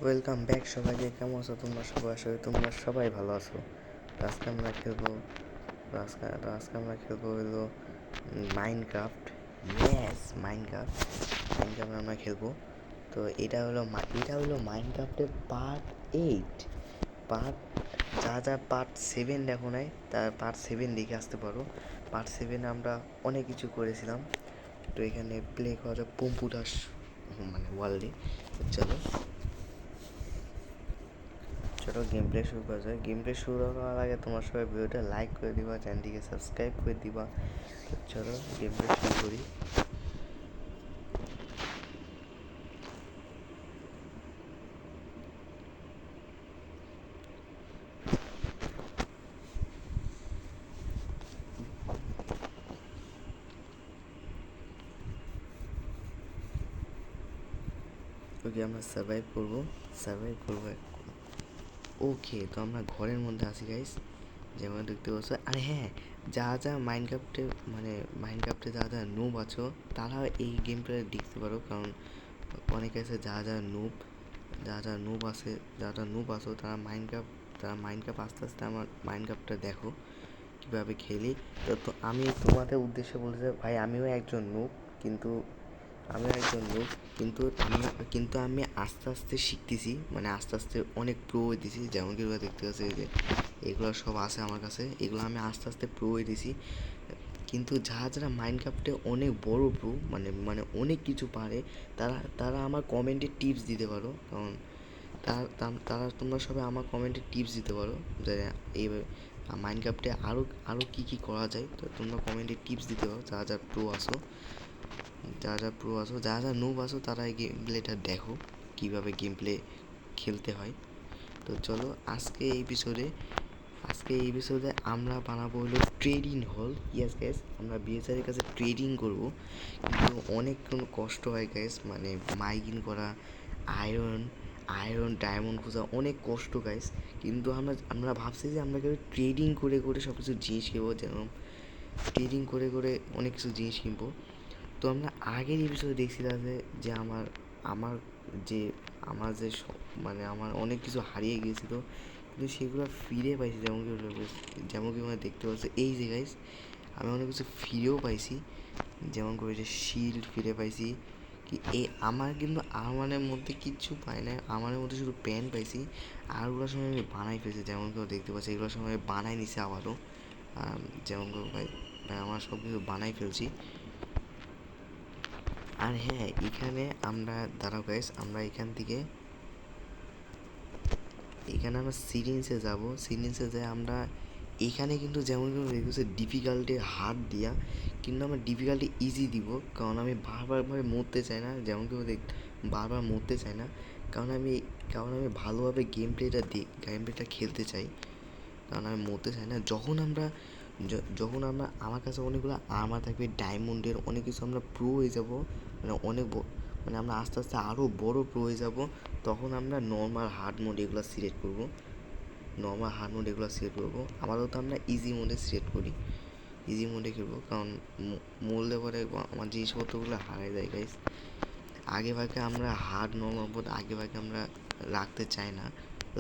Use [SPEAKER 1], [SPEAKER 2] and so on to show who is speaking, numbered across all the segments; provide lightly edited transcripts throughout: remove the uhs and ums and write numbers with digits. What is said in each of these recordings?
[SPEAKER 1] Welcome back সবাইকে। কেমন আছো তোমরা সবাই? আসলে তোমরা সবাই ভালো আছো। তো আজকে আমরা খেলবো হলো মাইনক্রাফট। মাইনক্রাফট আমরা খেলবো। তো এটা হলো মাইনক্রাফটের পার্ট 8। পার্ট যা পার্ট 7 দেখো নাই, তার পার্ট 7 দেখে আসতে পারো। পার্ট 7 আমরা অনেক কিছু করেছিলাম। তো এখানে প্লে করা যায় পম্পুটাস মানে ওয়ার্ল্ডে। চলো গেম প্লে শুরু করা যায়। গেম প্লে শুরু করার আগে তোমার সবাই ভিডিওটা লাইক করে দিবা, চ্যানেলটিকে সাবস্ক্রাইব করে দিবা। তো চলো গেম প্লে শুরু করি। ওকে, আমরা সার্ভাইভ করবো। ওকে, তো আমরা ঘরের মধ্যে আছি গাইস, যেমন দেখতে পাচ্ছ। আর হ্যাঁ, যা মাইনক্রাফটে যা নুব আছো তারা এই গেম প্লে দেখতে পারো, কারণ অনেকে আছে যারা নুব আছো তারা মাইনক্রাফট আস্তে আস্তে আমার মাইনক্রাফটটা দেখো কীভাবে খেলি। তো আমি তোমাদের উদ্দেশ্যে বলতে ভাই, কিন্তু আমিও একজন নুব। কিন্তু আমি আস্তে আস্তে শিখতেছি, মানে আস্তে আস্তে অনেক প্রো হইতেছি। যেমন কি দেখতে পাচ্ছি যে এগুলো সব আছে আমার কাছে, এগুলো আমি আস্তে আস্তে প্রো হইতেছি। কিন্তু যারা মাইনক্রাফটে অনেক বড় প্রো, মানে অনেক কিছু পারে, তারা আমার কমেন্টে টিপস দিতে পারো। কারণ তোমরা সবাই আমার কমেন্টে টিপস দিতে পারো যে এই মাইনক্রাফটে আরও কী করা যায়। তো তোমরা কমেন্টে টিপস দিতে পারো যারা নুব আসো তারা এই গেম প্লেটা দেখো কীভাবে গেম প্লে খেলতে হয়। তো চলো আজকে এই এপিসোডে আমরা বানাবো হলো ট্রেডিং হল। ইয়েস গ্যাস, আমরা বিএসআরের কাছে ট্রেডিং করবো, কিন্তু অনেক কোনো কষ্ট হয় গ্যাস, মানে মাইকিং করা, আয়রন ডায়মন্ড খোঁজা অনেক কষ্ট গাইস। কিন্তু আমরা ভাবছি যে আমরা ট্রেডিং করে সব কিছু জিনিস কিনবো, যেমন ট্রেডিং করে অনেক কিছু জিনিস কিনবো। তো আমরা আগের এপিসোডে দেখছিলাম যে আমার যে আমার যে মানে আমার অনেক কিছু হারিয়ে গিয়েছিলো, কিন্তু সেগুলো ফিরে পাইছি। যেমন কি মানে দেখতে পাচ্ছি এই যে গাইস, আমি অনেক কিছু ফিরেও পাইছি। যেমন করে যে শিল্ড ফিরে পাইছি। আমার কিন্তু আরমানের মধ্যে কিচ্ছু পাই না, আমাদের মধ্যে শুধু প্যান্ট পাইছি। আর ওগুলোর সময় আমি বানাই ফেলছি, যেমন কেউ দেখতে পাচ্ছি এগুলোর সময় বানাই নিছি আবারও। যেমন কেউ ভাই আমার সব কিছু বানাই ফেলছি। আর হ্যাঁ, এখানে আমরা দাঁড়াও গাইস, আমরা এখানে আমরা সিরিঞ্জে যাবো। সিরিঞ্জে যাই আমরা এখানে কিন্তু যেমন দেখতেছে ডিফিকাল্টি হার্ড দিয়া, কিন্তু আমরা ডিফিকাল্টি ইজি দিব, কারণ আমি বারবার মরতে চাই না। যেমন কেউ বারবার মরতে চাই না, কারণ আমি ভালোভাবে গেম প্লেটা খেলতে চাই, কারণ আমি মরতে চাই না। যখন আমরা আমার কাছে অনেকগুলো আর্মার থাকবে, ডায়মন্ডের অনেক কিছু, আমরা প্রো হয়ে যাব, মানে আমরা আস্তে আস্তে আরও বড় প্রো হয়ে যাব। তখন আমরা নর্মাল হার্ড মোড এগুলো সিলেক্ট করবো। আপাতত আমরা ইজি মোডে সিলেক্ট করি, ইজি মোডে খেলবো, কারণ মরলে পরে আমার জিনিসপত্রগুলো হারাই যায় গাইস। আগে ভাগে আমরা হার্ড নর্মাল মোড আমরা রাখতে চাই না। তো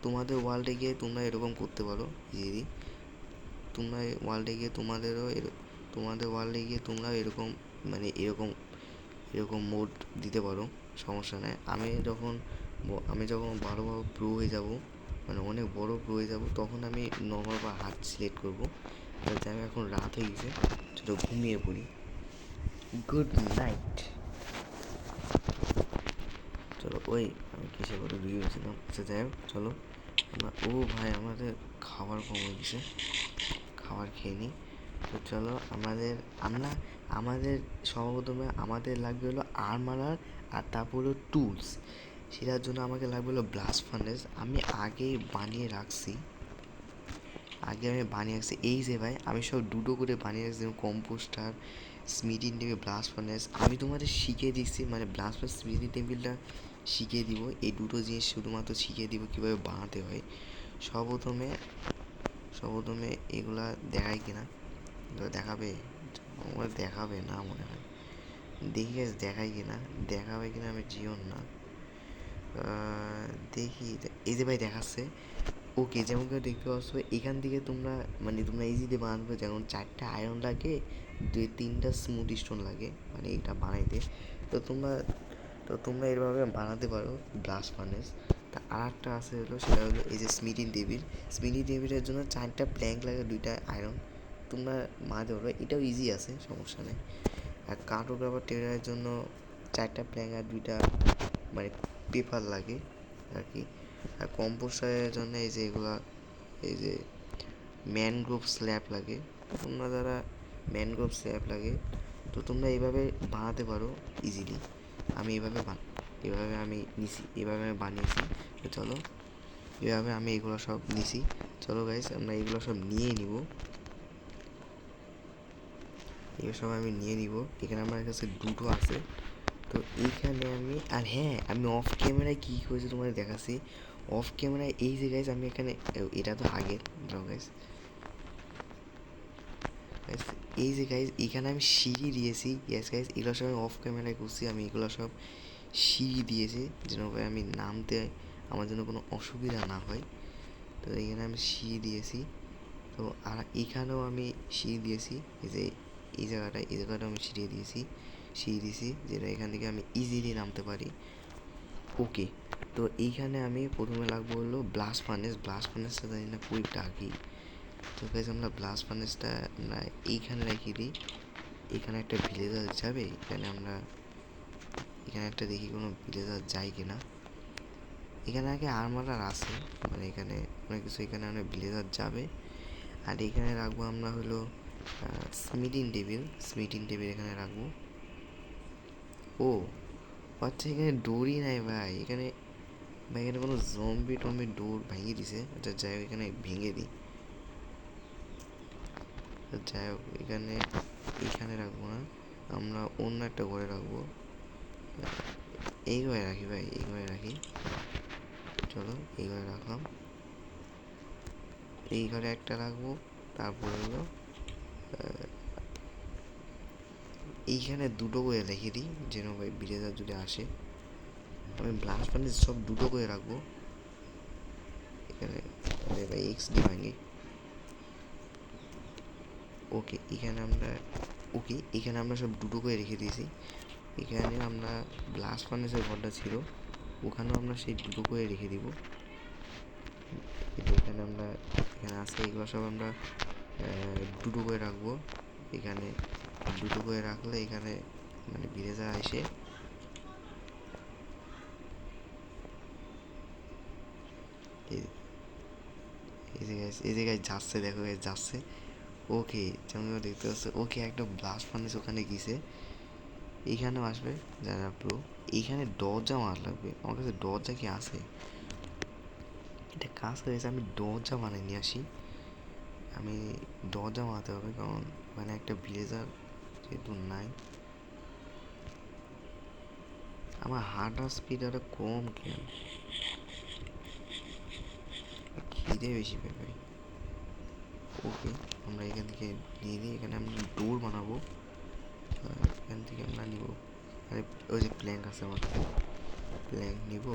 [SPEAKER 1] তোমাদের ওয়ার্ল্ডে গিয়ে তোমরা এরকম করতে পারো ইজিলি। তোমাদের ওয়ার্ল্ডে গিয়ে তোমরা এরকম মানে এরকম মোড দিতে পারো, সমস্যা নেই। আমি যখন ভালোভাবে প্রো হয়ে যাব, মানে অনেক বড় প্রো হয়ে যাব, তখন আমি নর্মাল বা হার্ড সিলেক্ট করবো। যাতে আমি এখন রাত হয়ে গেছে, চলো ঘুমিয়ে পড়ি। Good night. চলো আমি কিসে করে ঢুকে গেছিলাম, আচ্ছা যাই হোক, চলো ভাই আমাদের খাবার কম হয়ে গেছে, খাবার খেয়ে নিই। তো চলো আমাদের সর্বপ্রথমে আমাদের লাগবে হলো আর্মারার, আর তারপর হলো টুলস। সেটার জন্য আমাকে লাগবে হলো ব্লাস্ট ফার্নেস। আমি বানিয়ে রাখছি। এই যে ভাই, আমি সব দুটো করে বানিয়ে রাখছি, composter, smithing table, blast furnace. আমি তোমাদের শিখিয়ে দিচ্ছি, মানে ব্লাস্ট ফার্নেস, স্মিথিং টেবিলটা শিখিয়ে দিব। এই দুটো জিনিস শুধুমাত্র শিখিয়ে দিব কীভাবে বানাতে হয়। সর্বপ্রথমে এগুলা দেখায় কিনা, দেখাবে না মনে হয়, দেখি দেখায় কিনা, দেখাবে কিনা আমি জিওর না। দেখি, এই যে ভাই দেখাচ্ছে। ওকে, যেমন করে দেখতে পাচ্ছ এখান থেকে তোমরা তোমরা ইজিলি বানাবে। যেমন 4টা আয়রন লাগে, 2-3টা স্মুথ স্টোন লাগে মানে এটা বানাইতে। তো তোমরা এভাবে বানাতে পারো ব্লাস্ট ফার্নেস। তা আর একটা আছে হলো, সেটা হলো এই যে স্মিথিং টেবিলের জন্য 4টা প্ল্যাঙ্ক লাগে, 2টা আয়রন তোমরা বানাতে পারো। এটাও ইজি আছে, সমস্যা নেই। আর কার্টোগ্রাফার টেবিলের জন্য 4টা প্ল্যাঙ্ক আর 2টা পেপার লাগে আর কি। আর কম্পোস্টারের জন্য এই যে এগুলা, এই যে ম্যানগ্রোভ স্ল্যাব লাগে, ম্যানগ্রোভ স্ল্যাব লাগে। তো তোমরা এইভাবে বানাতে পারো ইজিলি। আমি এভাবে আমি বানিয়েছি। তো চলো, এভাবে আমি এগুলো সব নিছি। চলো গাইস, আমরা এগুলো সব নিয়ে নিব। এগুলো সব আমি নিয়ে নিব। এখানে আমার কাছে 2টো আছে। তো এইখানে আমি অফ ক্যামেরায় কী করেছি তোমাদের দেখাচ্ছি। অফ ক্যামেরায় এই যে গাইস, আমি এখানে, এটা তো আগের গাইস, এই যে গাইস এখানে আমি সিঁড়ি দিয়েছি। ইয়েস গাইস, এগুলো সব আমি অফ ক্যামেরায় করছি। আমি এগুলো সব সিঁড়ি দিয়েছি যেন ভাই আমি নামতে আমার জন্য কোনো অসুবিধা না হয়। তো এখানে আমি সিঁড়ি দিয়েছি। তো আর এখানেও আমি সিঁড়ি দিয়েছি। এই জায়গাটা আমি সিঁড়ি দিয়েছি যেটা এখান থেকে আমি ইজিলি নামতে পারি। ওকে, তো এইখানে আমি প্রথমে লাগবো হলো ব্লাস্ট ফার্নেসটা জানি না কই ডাকি। তো গাইস, আমরা ব্লাস্ট ফার্নেসটা আমরা এইখানে রেখে দিই। এখানে একটা ভিলেজার যাবে, এখানে একটা দেখি কোনো ভিলেজার যায় কিনা। এখানে আগে আর্মারার আছে, এখানে অনেক কিছু, এখানে অনেক ভিলেজার যাবে। আর এখানে রাখবো আমরা হলো স্মিটিং টেবিল এখানে রাখবো। ও আচ্ছা, এখানে ডোরই নাই ভাই। এখানে কোনো জম্বি টম্বি ডোর ভেঙে দিছে। আচ্ছা যাই হোক, এখানে ভেঙে দিই। যাই হোক, এখানে রাখবো না, আমরা অন্য একটা ঘরে রাখবো। এই ঘরে রাখি ভাই, এই ঘরে রাখি। চলো, এই ঘরে রাখলাম। এই ঘরে একটা রাখবো। তারপর হলো এইখানে 2টো করে রেখে দিই যেন ভাই ভিলেজার যদি আসে। আমি ব্লাস্ট ফার্নেস সব 2টো করে রাখবো এখানে। ভাই XD ভাঙি। ওকে, এখানে আমরা সব 2টো করে রেখে দিয়েছি। এখানে আমরা ব্লাস্ট ফার্নেসের ঘরটা ছিল, ওখানেও আমরা সেই 2টো করে রেখে দিব। এখানে আছে, এগুলো সব আমরা 2টো করে রাখবো। এখানে 2টো করে রাখলে এখানে ভিলেজার আসে। এই জায়গায় যাচ্ছে, দেখো যাচ্ছে। ওকে, যেমন দেখতে পাচ্ছ, ওকে একটা ব্লাস্ট ফার্নেস ওখানে গেছে। এইখানেও আসবে যারা প্রো। এইখানে দরজা মারা লাগবে। আমার কাছে দরজা কি আছে? এটা কাজ করেছে, আমি দরজা বানিয়ে নিয়ে আসি। আমি দরজা বানাতে হবে, কারণ একটা ভিলেজার যেহেতু নাই। আমার হাঁটার স্পিড আরো কম কেন? খিদে বেশি পাই ভাই। ওকে, আমরা এখান থেকে নিয়ে নিই। এখানে আমরা ডোর বানাবো। এখান থেকে আমরা নিব, ওই যে প্ল্যাঙ্ক আছে আমার কাছে, প্ল্যাঙ্ক নিব।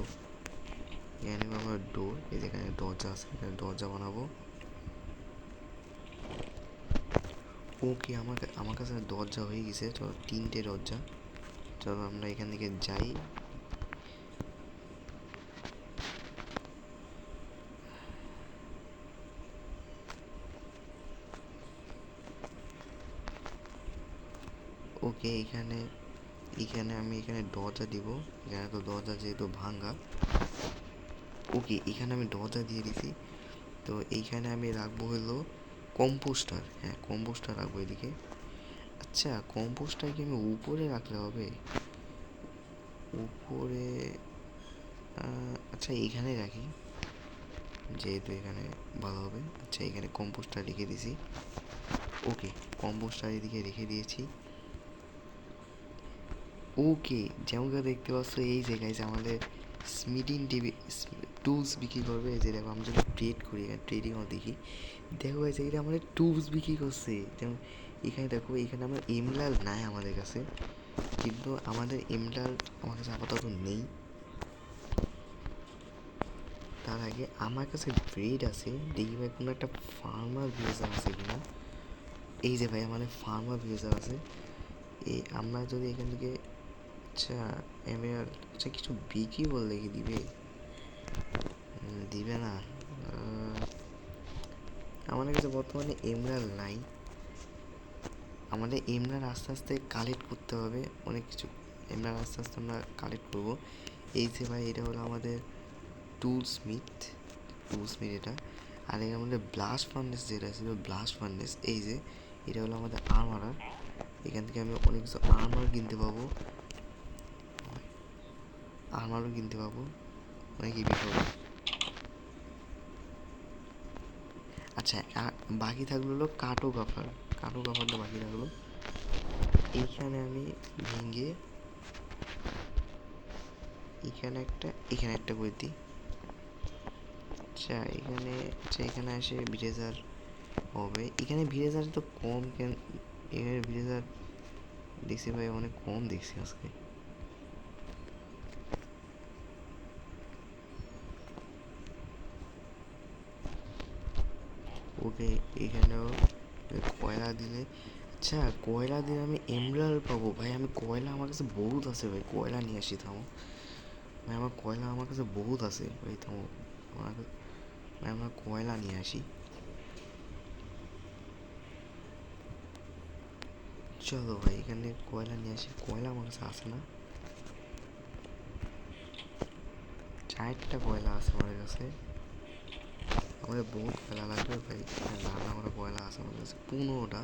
[SPEAKER 1] এখানে নিব আমরা ডোর। এই যেখানে দরজা আছে, এখানে দরজা বানাবো। ওকে, আমার কাছে দরজা হয়ে গেছে। চলো, 3টে দরজা। চলো আমরা এখান থেকে যাই। ওকে, আমি এখানে দরজা দিব। এখানে তো দরজা যেহেতু ভাঙা। ওকে, এখানে আমি দরজা দিয়ে দিছি। তো এইখানে আমি রাখবো হলো কম্পোস্টার। কম্পোস্টার রাখবো এদিকে। আচ্ছা, কম্পোস্টার কি আমি উপরে রাখলে হবে? উপরে, আচ্ছা এইখানে রাখি, যেহেতু এখানে ভালো হবে। আচ্ছা, এখানে কম্পোস্টার রেখে দিয়েছি। ওকে, কম্পোস্টার এদিকে রেখে দিয়েছি। ওকে, যেমন দেখতে পাচ্ছ, এই জায়গায় যে আমাদের স্মিটিং টিভি টুলস বিক্রি করবে। এই যে দেখো, আমরা যদি ট্রেড করি, এখানে ট্রেডিংও দেখি। দেখো এই জায়গাটা আমাদের টুলস বিক্রি করছে। যেমন এখানে দেখো, এখানে আমরা এমরাল্ড নাই আমাদের কাছে, কিন্তু আমার কাছে আপাতত নেই। তার আগে আমার কাছে ব্রেড আছে, দেখি ভাই কোনো একটা ফার্মার ভিলেজার আছে কিনা। এই যে ভাই আমাদের ফার্মার ভিলেজার আছে। এই আমরা যদি এখান থেকে, আচ্ছা এমএআর, আচ্ছা কিছু বিক্রি করলে কি দিবে? দিবে না। আমাদের কাছে বর্তমানে এমরাল নাই। আমাদের এমরাল আস্তে আস্তে কালেক্ট করতে হবে, অনেক কিছু এমরাল আস্তে আস্তে আমরা কালেক্ট করবো। এই যে ভাই এটা হলো আমাদের টুলস্মিথ এটা। আর এর আমাদের ব্লাস্ট ফার্নেস যেটা ছিল, ব্লাস্ট ফার্নেস, এই যে এটা হলো আমাদের আর্মারার। এখান থেকে আমি অনেক কিছু আর্মারও কিনতে পাবো, অনেক ইভি পাবো। আচ্ছা বাকি থাকলো হলো কার্টোগ্রাফারটা বাকি থাকলো। এইখানে আমি ভেঙে এখানে একটা করে দিই। আচ্ছা এখানে এসে ভিলেজার হবে। এখানে ভিলেজার তো কম, কেন এখানে ভিলেজার দেখছি ভাই অনেক কম দেখছি আজকে। ওকে, এখানেও কয়লা দিলে, আচ্ছা কয়লা দিলে আমি এমরাল্ড পাবো ভাই। আমি কয়লা আমার কাছে বহুত আছে ভাই, কয়লা নিয়ে আসি থামো ভাই। কয়লা আমার কাছে বহুত আছে ভাই, থামো আমরা কয়লা নিয়ে আসি। চলো ভাই এখানে কয়লা নিয়ে আসি। কয়লা আমার কাছে আসে না, 4টা কয়লা আছে আমার কাছে। আমাদের বহুত কয়লা লাগবে ভাই, না আমার কয়লা আছে আমার কাছে 15টা।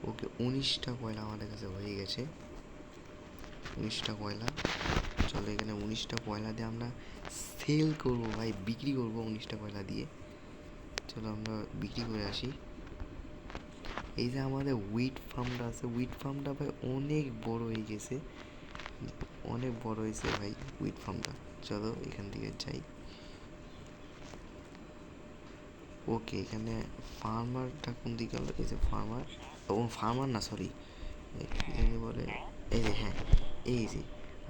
[SPEAKER 1] ওকে 19টা কয়লা আমাদের কাছে হয়ে গেছে, 19টা কয়লা। চলো এখানে 19টা কয়লা দিয়ে আমরা সেল করবো ভাই, বিক্রি করবো 19টা কয়লা দিয়ে। চলো আমরা বিক্রি করে আসি। এই যে আমাদের উইট ফার্মটা আছে, উইট ফার্মটা ভাই অনেক বড় হয়ে গেছে, অনেক বড় হয়েছে ভাই উইট ফার্মটা। চলো এখান থেকে যাই। ওকে এখানে ফার্মারটা কোন দিকে গেল? এই যে ফার্মার না সরি, এখানে বলে এই যে, হ্যাঁ এই যে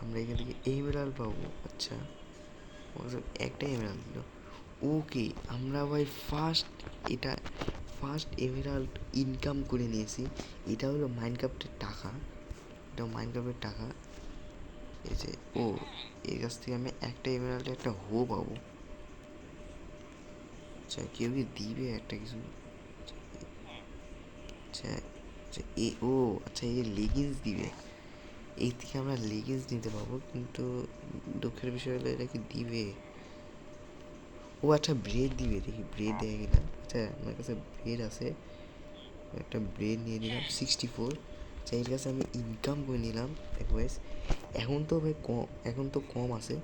[SPEAKER 1] আমরা এখান থেকে এমেরাল্ড পাবো। আচ্ছা একটা এমেরাল্ড দিল। ওকে আমরা ভাই ফার্স্ট এমেরাল্ড ইনকাম করে নিয়েছি। এটা হলো মাইনক্রাফটের টাকা, এই যে এর কাছ থেকে আমি একটা এমেরাল্ডে একটা পাবো। আচ্ছা কেউ কি দিবে একটা কিছু? আচ্ছা আচ্ছা আচ্ছা এই লেগিংস দিবে, এই থেকে আমরা লেগিংস নিতে পারবো। কিন্তু দুঃখের বিষয় হলো এটা কি দিবে? আচ্ছা ব্রেড দিবে, দেখি ব্রেড দেয় কিনা। আচ্ছা আমার কাছে ব্রেড আছে, একটা ব্রেড নিয়ে নিলাম 64। আচ্ছা এর কাছে আমি ইনকাম করে নিলাম। দেখো ভাই এখন তো ভাই এখন তো কম আছে,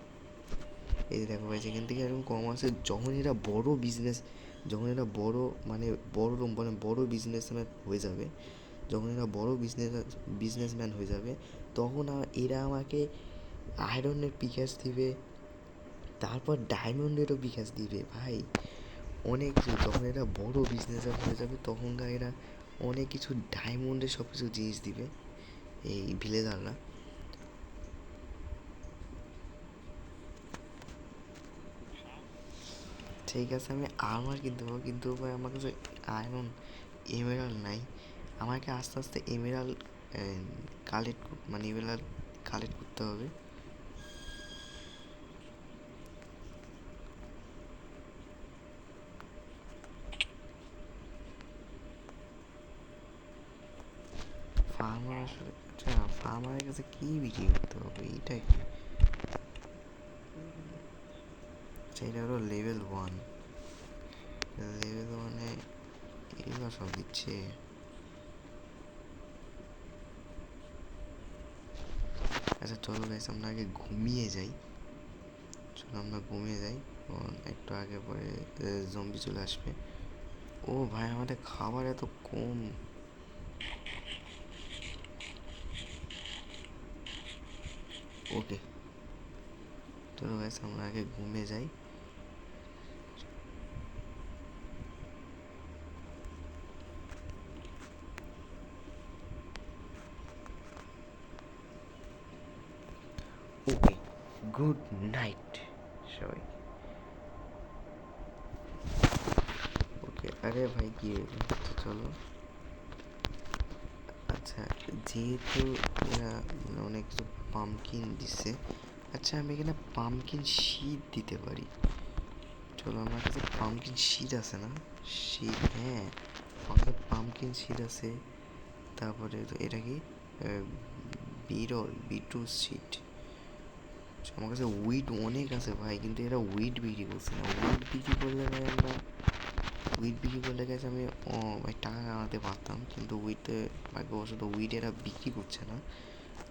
[SPEAKER 1] এই দেখো ভাই যেখান থেকে এরকম কম আছে। যখন এরা বড় বিজনেসম্যান হয়ে যাবে, তখন এরা আমাকে আয়রনের পিকাস দিবে, তারপর ডায়মন্ডেরও পিকাস দিবে ভাই। অনেক কিছু যখন এরা বড় বিজনেসম্যান হয়ে যাবে তখন এরা অনেক কিছু ডায়মন্ডের সব কিছু জিনিস দিবে এই ভিলেজাররা। ঠিক আছে আমি আর্মার কিনতে পারবো, কিন্তু ভাই আমার কাছে আয়রন এমেরাল্ড নাই। আমাকে আস্তে আস্তে এমেরাল্ড কালেক্ট করতে হবে। ফার্মার আসলে, আচ্ছা ফার্মারের কাছে কী বিক্রি করতে হবে এইটাই। আচ্ছা এটা হলো লেভেল 1, লেভেল 1-এ এগুলো সব দিচ্ছে। আচ্ছা চলো গাইস আমরা আগে ঘুমিয়ে যাই, একটু আগে পরে জম্বি চলে আসবে। ভাই আমাদের খাবার এত কম। ওকে চলো গাইস আমরা আগে ঘুমিয়ে যাই। ওকে গুড নাইট সবাই। আরে ভাই কি হইলো? তো চলো। আচ্ছা, যেহেতু এরা অনেক কিছু পামকিন দিচ্ছে, আচ্ছা আমি এখানে পামকিন শীট দিতে পারি। চলো, আমার কাছে পামকিন শীট আছে না? শীট, হ্যাঁ আমার কাছে পামকিন শীট আছে। তারপরে এটা কি বিটরুট শীট। আমার কাছে উইট অনেক আছে ভাই, কিন্তু এরা উইট বিক্রি করছে না। উইট বিক্রি করলে ভাই আমরা উইট বিক্রি করলে গেছে আমি ভাই টাকা কামাতে পারতাম, কিন্তু উইটে ভাগ্যবশত উইট এরা বিক্রি করছে না।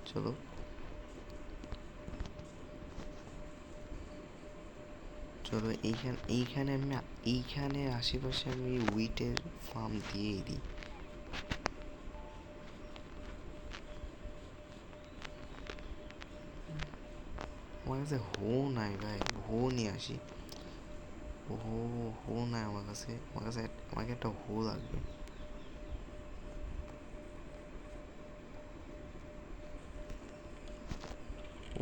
[SPEAKER 1] চলো, চলো এইখানে আমি এইখানে আশেপাশে আমি উইটের ফার্ম দিয়েই দিই। আমার কাছে হো নাই ভাই, হো নিয়ে আসি। হো, হো নাই আমার কাছে। আমাকে একটা হো লাগবে।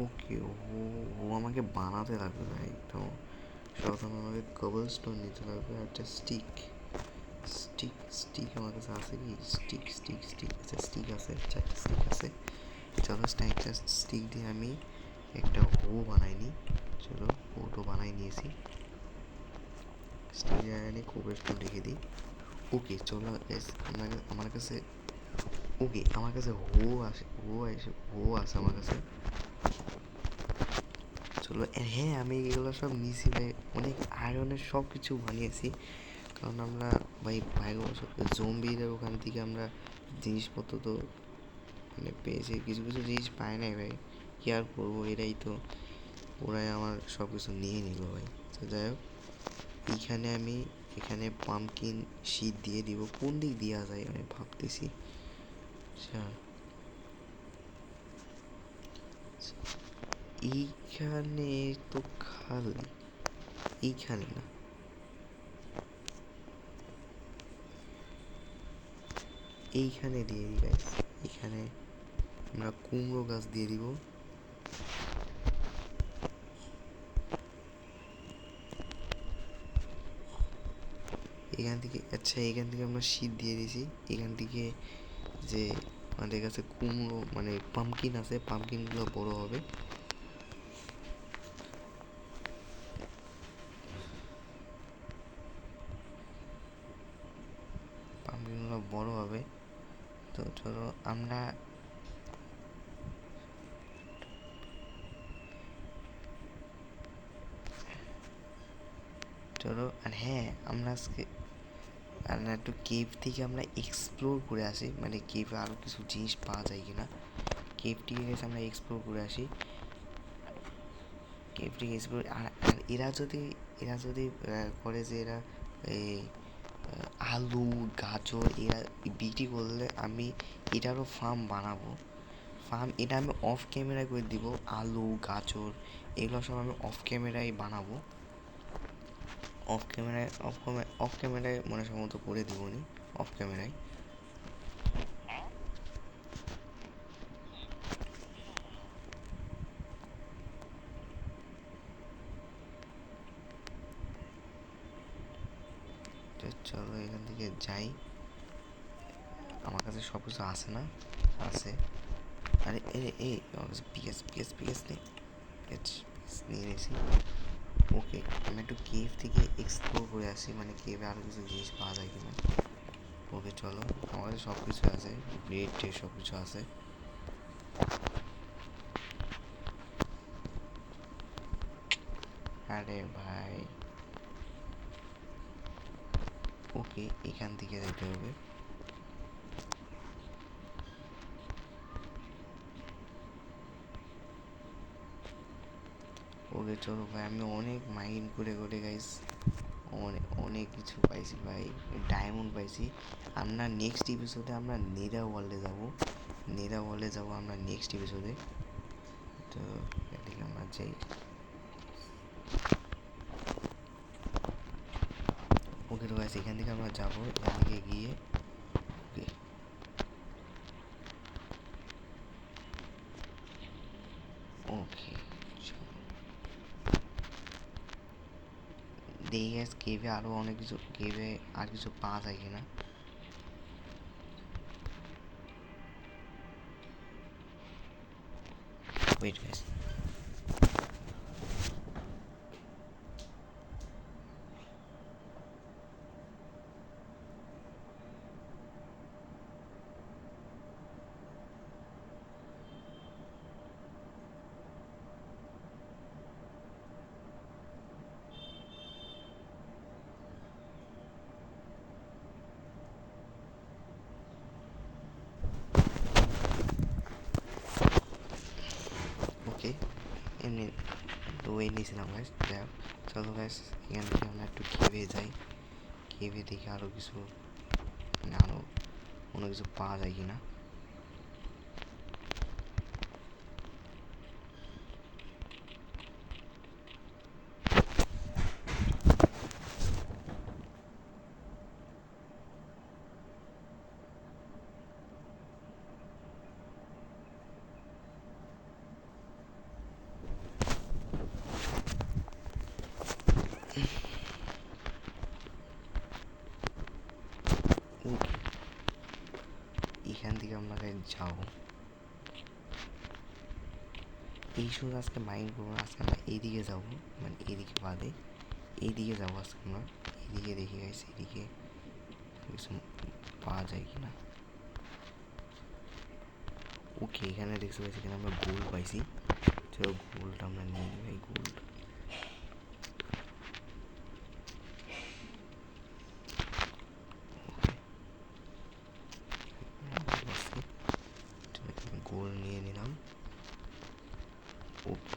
[SPEAKER 1] ওকে, হো, হো আমাকে বানাতে লাগবে ভাই। তো প্রথমে আমাকে কবল স্টোন নিতে লাগবে, একটা স্টিক। স্টিক আমার কাছে আছে কি? স্টিক আচ্ছা, স্টিক আছে, চারটা স্টিক আছে। চলো, একটা স্টিক দিয়ে আমি একটা হো বানাই নিই। চলো, হোটো বানাই নিয়েছি। স্টিক জায়গায় কবল স্টোন রেখে দিই। ওকে চলো গাইস, আমার কাছে ওকে আমার কাছে হো আছে আমার কাছে। চলো, হ্যাঁ আমি এগুলো সব নিয়েছি ভাই, অনেক আয়রনের সব কিছু বানিয়েছি। কারণ আমরা ভাই জম্বিদের ওখান থেকে আমরা জিনিসপত্র তো মানে পেয়েছি, কিছু কিছু জিনিস পায় নাই ভাই, কি আর করবো, ওরাই আমার সব কিছু নিয়ে নিল ভাই। তো যাই হোক, এখানে পাম্পকিন শীট দিয়ে দিব। কোন দিক দেওয়া যায় আমি ভাবতেছি। আচ্ছা, এইখানে তো খালি, এইখানে না, এইখানে দিয়ে দিই গাইস। এখানে আমরা কুমড়ো গাছ দিয়ে দিব। এখান থেকে আমরা শীত দিয়ে দিয়েছি। এখান থেকে যে আমাদের কাছে কুমড়ো মানে পাম্পকিন আছে, পাম্পকিনগুলো বড় হবে। পাম্পকিনগুলো বড় হবে। তো চলো আমরা আর হ্যাঁ আমরা আজকে আর না একটু কেভ থেকে আমরা এক্সপ্লোর করে আসি, মানে কেভে আরও কিছু জিনিস পাওয়া যায় কিনা। কেভ থেকে গেছে আমরা এক্সপ্লোর করে আসি। কেভ থেকে এক্সপ্লোর আর এরা যদি করে যে এরা এই আলু গাজর এরা বিক্রি করলে আমি এটারও ফার্ম বানাবো। এটা আমি অফ ক্যামেরায় করে দিব। আলু গাজর এগুলো সব আমি অফ ক্যামেরায় বানাবো। অফ ক্যামেরায় মনে সম্ভবত করে দিব নি, অফ ক্যামেরায়। চলো এখান থেকে যাই। আমার কাছে সব কিছু আছে না? আছে। আরে আমার কাছে পিএস নেই। নিয়ে নিয়েছি। ওকে, আমি একটু কেভ থেকে এক্সপ্লোর করে আসি, মানে কেভে আরও কিছু জিনিস পাওয়া যায় কিনা। ওকে চলো, আমার কাছে সব কিছু আছে, ব্রেড ট্রেড সব কিছু আছে। আরে ভাই, ওকে এখান থেকে যেতে হবে। ওকে চলো ভাই, আমি অনেক মাইন করে করে গাইস অনেক অনেক কিছু পাইছি ভাই, ডায়মন্ড পাইছি। আমরা নেক্সট এপিসোডে আমরা নেদা ওয়ার্ল্ডে যাবো আমরা নেক্সট এপিসোডে। তো এদিকে আমরা যাই। ওকে তো গাইস, এখান থেকে আমরা যাবো, এখান থেকে গিয়ে ওকে ওকে দেখি গাইস কেভে আরও অনেক কিছু, কেভে আর কিছু পাওয়া যায় কিনা। ওয়েট গাইস, ওকে এমনি তো ওয়েট নিয়েছিলাম গাইস। যাই হোক, চলো গাইস এখান থেকে আমরা একটু কেভে যাই, কেভে দেখি আরও কিছু, মানে আরও কোনো কিছু পাওয়া যায় কি না। ওকে, এখান থেকে আমরা যাবো, এই শুধু আজকে মাইন্ড করবো না, আজকে আমরা এইদিকে যাবো, মানে এইদিকে বাদে এইদিকে যাবো আজকে আমরা। এইদিকে দেখি গাইস, এইদিকে কিছু পাওয়া যায় কি না। ওকে, এখানে দেখতে পাচ্ছি এখানে আমরা গোল্ড পাইছি, চলো গোল্ডটা আমরা নিয়ে নিই ভাই, গোল্ড। গোল্ড নিয়ে নিলাম। ওকে,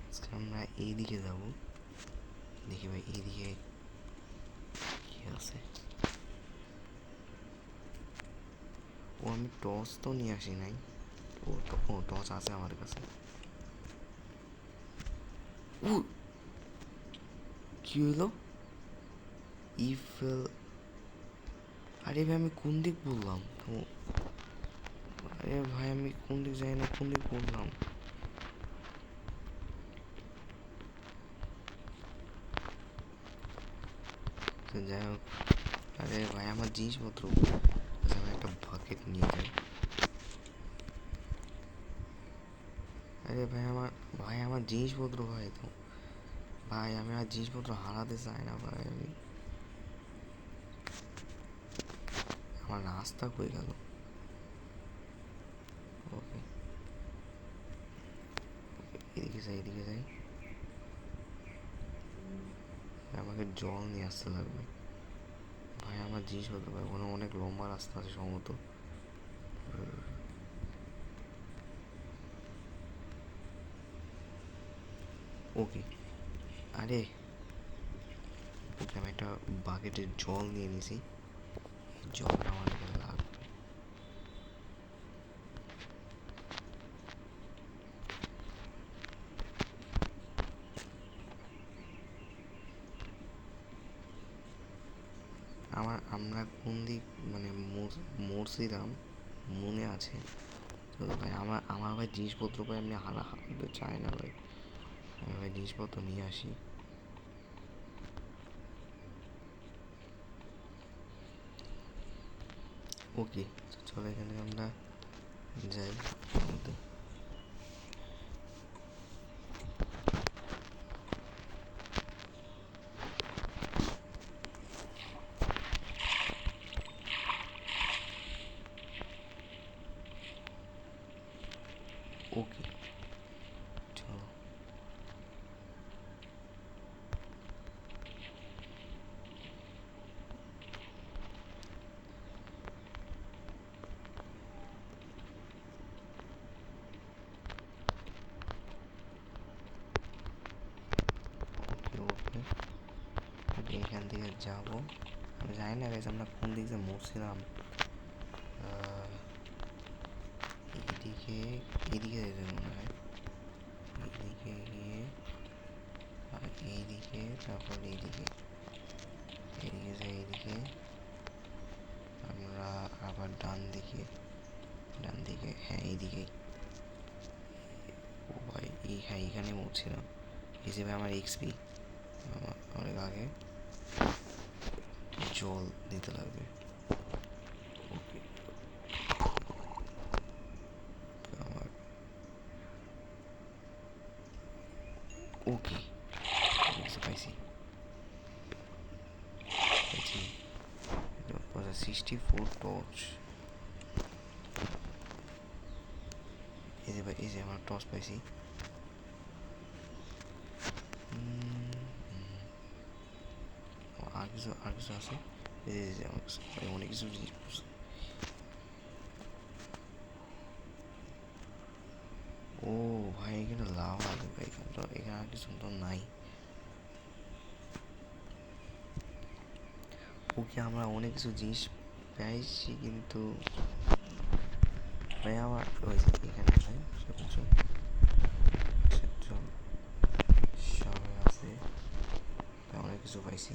[SPEAKER 1] আজকে আমরা এইদিকে যাবো, দেখি ভাই এইদিকে কি আছে। ও আমি টর্চ তো নিয়ে আসি নাই, ও টর্চ আছে আমার কাছে। ও কি হইলো, ইফেল, আরে ভাই আমি কোন দিক বললাম, ও আরে ভাই আমি কোন দিক যাই না, কোন দিক বললাম। তো যাই হোক, আরে ভাই আমার জিনিসপত্র, আচ্ছা আমি একটা বাকেট নিয়ে যাই। আরে ভাই আমার জিনিসপত্র ভাই, তো ভাই আমি আর জিনিসপত্র হারাতে চাই না ভাই, আমি আমার রাস্তা কই গেল। ওকে, এদিকে যাই, এদিকে যাই, আমাকে জল নিয়ে আসতে লাগবে ভাই, আমার জিনিসপত্র ভাই, ওখানে অনেক লম্বা রাস্তা আছে সম্ভবত। ওকে, আরে ওকে আমি একটা বাকেটের জল নিয়ে নিছি, জলটা আমার এখানে লাগবে। আমরা কোন দিক মানে মরছিলাম মনে আছে তো ভাই, আমার ভাই জিনিসপত্র ভাই এমনি হারাতে চাই না ভাই, আমি ভাই জিনিসপত্র নিয়ে আসি। ওকে, চলো এখানে আমরা যাই। ওকে চলো, ওকে ওকে ওকে এখান থেকে যাবো, আমি জানি না গাইজ আমরা কোন দিক দিয়ে মরছিলাম, এইদিকে এইদিকে যেতে মনে হয়, এইদিকে গিয়ে আর এইদিকে, তারপর এইদিকে, এইদিকে যাই, এইদিকে আমরা আবার ডান দিকে, হ্যাঁ এইদিকেই। ও ভাই হ্যাঁ এইখানে মরছিলাম। এই যে ভাই আমার এক্সপি, আমার অনেক আগে জল দিতে লাগবে। ওকে আমার ওকে পাইছি 64 টর্চ। এই যে ভাই, এই যে আমার টর্চ পাইছি। আর কিছু আছে, এই যে আমার অনেক কিছু জিনিস পড়ছে। ও ভাই এখানে লাভা আছে ভাই, এখানে আর কিছু তো নাই। ওকে আমরা অনেক কিছু জিনিস পেয়েছি, কিন্তু ভাই আমার ওই এখানে ভাই সবাই আছে, অনেক কিছু পাইছি।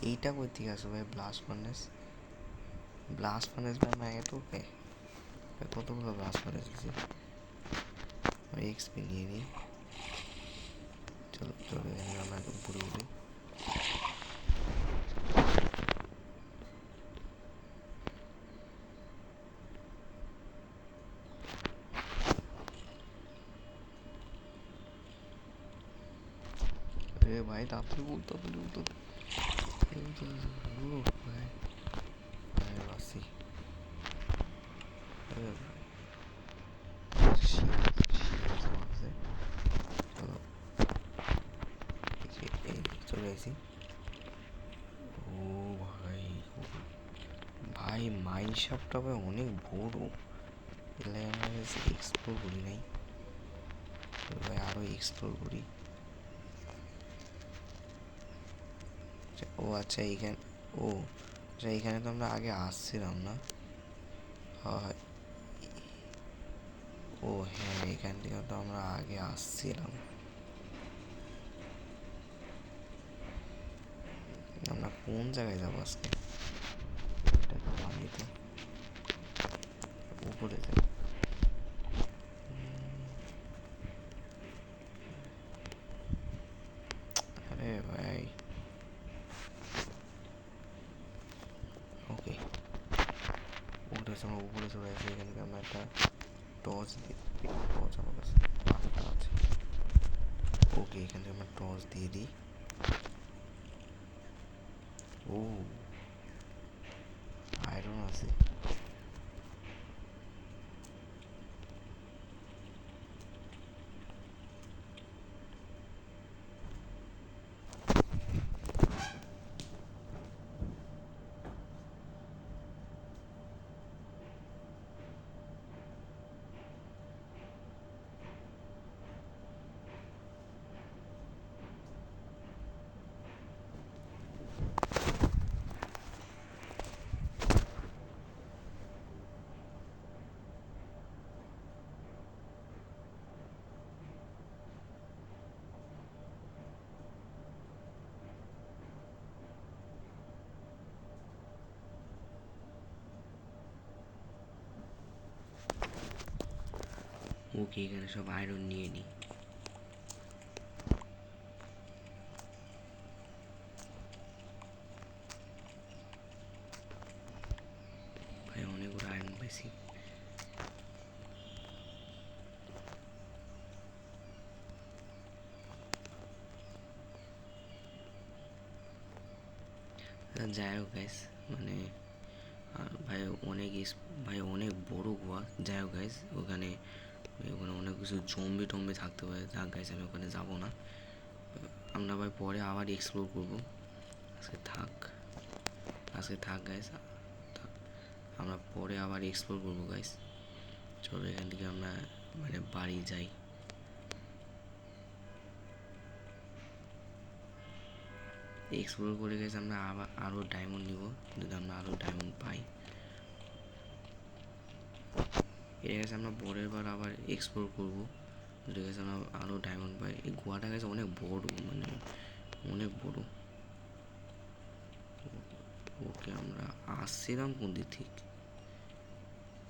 [SPEAKER 1] এইটা কই থেকে আসো ভাই? ব্লাস্ট ফার্নেস ভাই আমার এত পাই, কতগুলো ব্লাস্ট ফার্নেস দিছি। এক্সপি নিয়ে নিই, চলো চলো এখানে আমরা উপরে উঠি। अरे भाई तातरी बोलता भाई वासी। अरे চলে আসি। ও ভাই ভাই মাইন শাফটটা ভাই অনেক বড়, এগুলো আমরা এক্সপ্লোর করি নাই ভাই, আরও এক্সপ্লোর করি। ও আচ্ছা এইখানে, ও আচ্ছা এইখানে তো আমরা আগে আসছিলাম না? হয়, ও হ্যাঁ এখান থেকে তো আমরা আগে আসছিলাম। আমরা কোন জায়গায় যাবো আজকে? পানিতে উপরে যাই। আরে ভাই ওকে উপরে চলে আসি। এখানে আমরা একটা টর্চ দিই, টর্চ আমার কাছে 8টা আছে। ওকে এখান থেকে আমরা টর্চ দিয়ে দিই। ও আয়রন আছে। ওকে এখানে সব আয়রন নিয়ে নিই। ভাই অনেকগুলো আয়রন পাইছি। যাই হোক গাইস, মানে ভাই অনেক বড় গোয়া। যাই হোক গাইস, ওখানে অনেক কিছু জম্বি টম্বি থাকতে পারে। যাক গাইস আমি ওখানে যাবো না, আমরা ভাই পরে আবার এক্সপ্লোর করবো। আজকে থাক গাইস, আমরা পরে আবার এক্সপ্লোর করবো গাইস। চলো এখান থেকে আমরা মানে বাড়ি যাই। এক্সপ্লোর করে গেছে আমরা আবার আরও ডায়মন্ড নিব, যদি আমরা আরও ডায়মন্ড পাই। ঠিক আছে, আমরা পরের বার আবার এক্সপ্লোর করবো। ঠিক আছে, আমরা আরও ডায়মন্ড পাই। এই গোয়াটা গেছে অনেক বড়, মানে অনেক বড়। ওকে, আমরা আসছিলাম কোন দিক থেকে?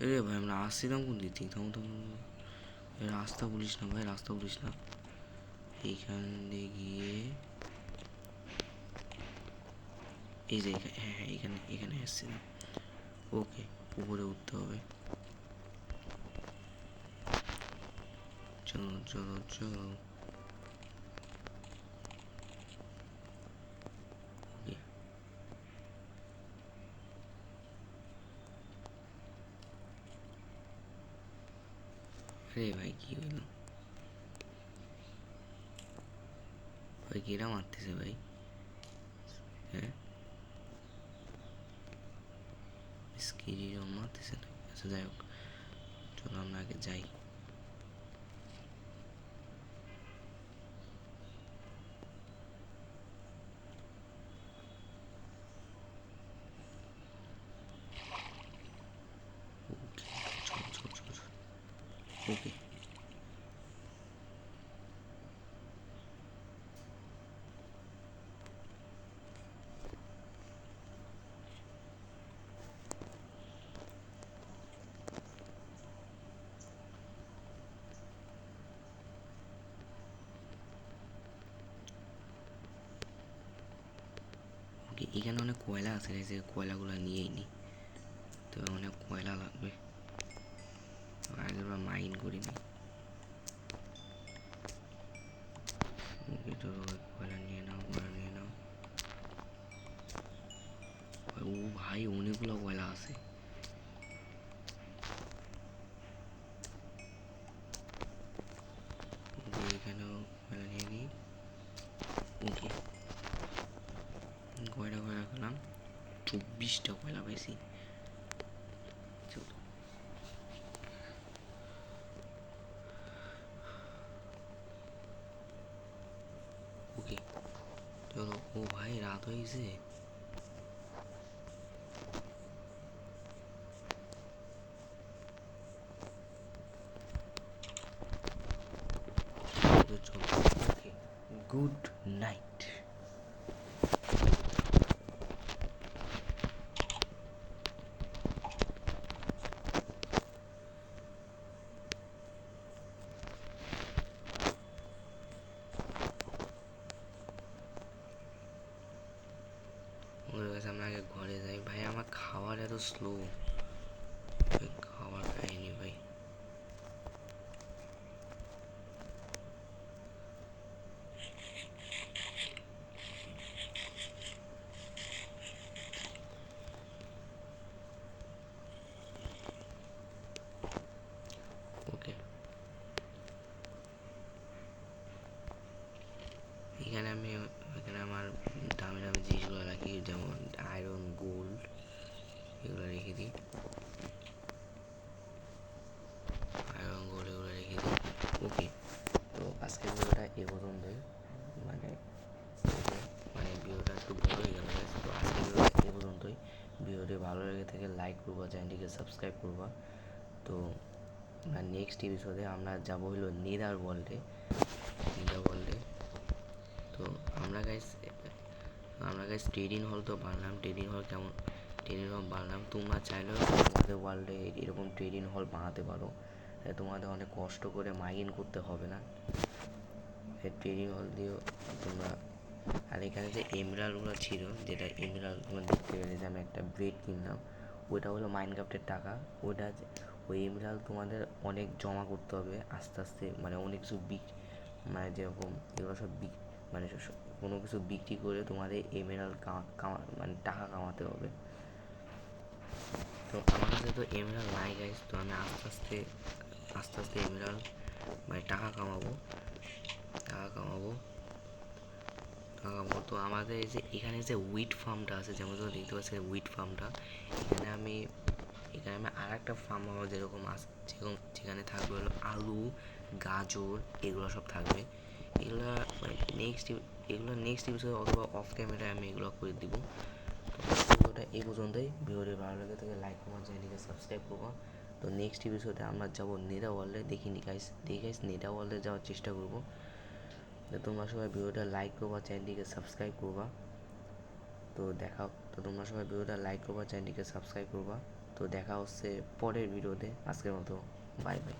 [SPEAKER 1] রে ভাই, আমরা আসছিলাম কোন দিক থেকে? থামো থামো, রাস্তা বলিস না ভাই, রাস্তা বলিস না। এইখান দিয়ে গিয়ে এই যে হ্যাঁ হ্যাঁ, এখানে এখানে এসেছিলাম। ওকে, উপরে উঠতে হবে। চলো চলো চলো। ওকে, আরে ভাই কি হইলো? ভাই কেরা মারতেছে ভাই? হ্যাঁ, স্কিরিরও মারতেছে না। আচ্ছা যাই হোক, চলো আমরা আগে যাই। ওকে, চলো চলো চলো চলো। ওকে, ওকে, এখানে অনেক কয়লা আছে, যে কয়লাগুলো নিয়েই নি। তো অনেক কয়লা লাগবে, আগে আমরা মাইন করিনি। ওকে, চলো কয়লা নিয়ে নাও, কয়লা নিয়ে নাও। ও ভাই, অনেকগুলো কয়লা আছে। এখানেও কয়লা নিয়ে নিই। ওকে, কয়লা কয়লা খেলাম, 24টা কয়লা পাইছি। ওকে, চলো। ও ভাই, রাত হয়ে গেছে। চলো, ওকে, গুড নাইট। ওদের কাছে আমরা আগে ঘরে যাই। ভাই আমার খাবার এত স্লো, খাবার খাইনি ভাই। ওকে, এখানে আমি, এখানে আমার দামি দামি জিনিসগুলো রাখি, যেমন আয়রন, গোল্ড, এগুলো রেখে দিই। আয়রন, গোল্ড এগুলো রেখে দিই। ওকে, তো আজকের ভিডিওটা এ পর্যন্তই। মানে মানে ভিডিওটা একটু বড় হয়ে গেল। তো আজকের ভিডিওটা এ পর্যন্তই। ভিডিওটি ভালো লেগে থেকে লাইক করবা, চ্যানেলটিকে সাবস্ক্রাইব করবা। তো নেক্সট এপিসোডে আমরা যাবো হলো নেদার ওয়ার্ল্ডে। তো আমরা গাইস ট্রেডিং হল তো বানালাম। ট্রেডিং হল কেমন, ট্রেডিং হল বানালাম। তোমরা চাইলেও তোমাদের ওয়ার্ল্ডে এরকম ট্রেডিং হল বানাতে পারো। তোমাদের অনেক কষ্ট করে মাইন করতে হবে না। ট্রেডিং হল দিয়েও তোমরা। আর এখানে যে এমরাল্ডগুলো ছিল, যেটা এমরাল্ড তোমরা দেখতে পেলে যে আমি একটা ব্রেড কিনলাম, ওইটা হলো মাইনক্রাফটের টাকা। ওইটা ওই এমরাল্ড তোমাদের অনেক জমা করতে হবে আস্তে আস্তে, মানে অনেক কিছু মানে যেরকম এগুলো সব মানে কোনো কিছু বিক্রি করে তোমাদের এমরাল্ড মানে টাকা কামাতে হবে। তো আমার কাছে তো এমরাল্ড নাই গাইস, তো আমি আস্তে আস্তে আস্তে আস্তে এমরাল্ড মানে টাকা কামাবো। তো আমাদের এই যে এখানে যে উইট ফার্মটা আছে, যেমন তোমরা দেখতে পাচ্ছি উইট ফার্মটা, এখানে আমি আর একটা ফার্ম পাবো, যেরকম যেখানে থাকবে হলো আলু, গাজর, এগুলো সব থাকবে। এগুলো মানে নেক্সট এপিসোডে অথবা অফ ক্যামেরায় আমি এগুলো করে দিব। তো ভিডিওটা এই পর্যন্তই। ভিডিওটি ভালো লাগে থেকে লাইক করবা, চ্যানেলটিকে সাবস্ক্রাইব করবা। তো নেক্সট এপিসোডে আমরা যাবো নেদা ওয়ার্ল্ডে। দেখিনি গাইস, নেদা ওয়ার্ল্ডে যাওয়ার চেষ্টা করবো। তো তোমরা সবাই ভিডিওটা লাইক করবা, চ্যানেলটিকে সাবস্ক্রাইব করবা। তো তোমরা সবাই ভিডিওটা লাইক করবা, চ্যানেলটিকে সাবস্ক্রাইব করবা। তো দেখা হচ্ছে পরের ভিডিওতে। আজকের মতো বাই বাই।